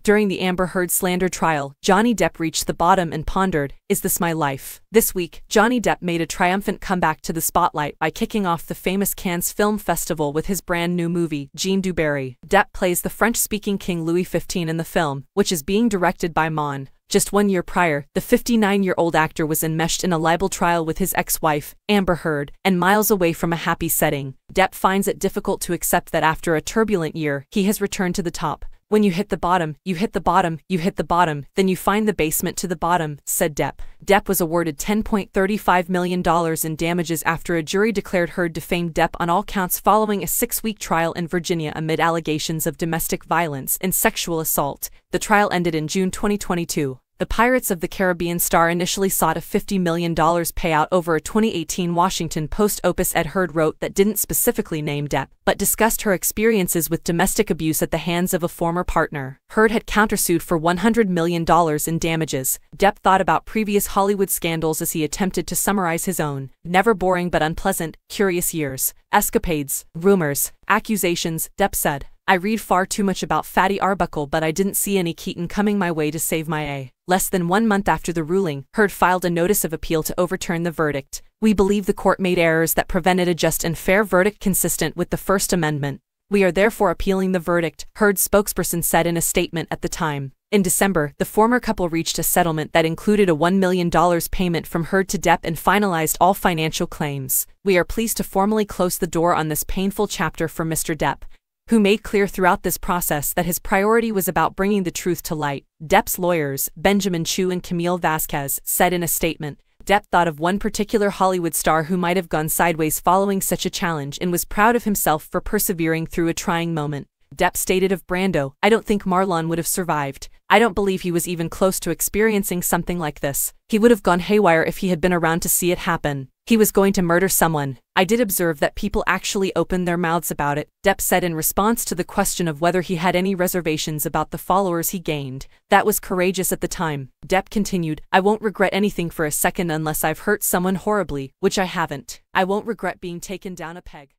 During the Amber Heard slander trial, Johnny Depp reached the bottom and pondered, "Is this my life?" This week, Johnny Depp made a triumphant comeback to the spotlight by kicking off the famous Cannes Film Festival with his brand new movie, Jean du Barry. Depp plays the French-speaking King Louis XV in the film, which is being directed by Mon. Just 1 year prior, the 59-year-old actor was enmeshed in a libel trial with his ex-wife, Amber Heard, and miles away from a happy setting. Depp finds it difficult to accept that after a turbulent year, he has returned to the top. "When you hit the bottom, you hit the bottom, you hit the bottom, then you find the basement to the bottom," said Depp. Depp was awarded $10.35 million in damages after a jury declared Heard defamed Depp on all counts following a 6-week trial in Virginia amid allegations of domestic violence and sexual assault. The trial ended in June 2022. The Pirates of the Caribbean star initially sought a $50 million payout over a 2018 Washington Post opus Ed Heard wrote that didn't specifically name Depp, but discussed her experiences with domestic abuse at the hands of a former partner. Heard had countersued for $100 million in damages. Depp thought about previous Hollywood scandals as he attempted to summarize his own never boring but unpleasant, curious years. Escapades, rumors, accusations, Depp said. "I read far too much about Fatty Arbuckle, but I didn't see any Keaton coming my way to save my A." Less than 1 month after the ruling, Heard filed a notice of appeal to overturn the verdict. "We believe the court made errors that prevented a just and fair verdict consistent with the First Amendment. We are therefore appealing the verdict," Heard's spokesperson said in a statement at the time. In December, the former couple reached a settlement that included a $1 million payment from Heard to Depp and finalized all financial claims. "We are pleased to formally close the door on this painful chapter for Mr. Depp, who made clear throughout this process that his priority was about bringing the truth to light," Depp's lawyers, Benjamin Chu and Camille Vasquez, said in a statement. Depp thought of one particular Hollywood star who might have gone sideways following such a challenge and was proud of himself for persevering through a trying moment. Depp stated of Brando, "I don't think Marlon would have survived. I don't believe he was even close to experiencing something like this. He would have gone haywire if he had been around to see it happen. He was going to murder someone. I did observe that people actually opened their mouths about it," Depp said in response to the question of whether he had any reservations about the followers he gained. "That was courageous at the time." Depp continued, "I won't regret anything for a second unless I've hurt someone horribly, which I haven't. I won't regret being taken down a peg."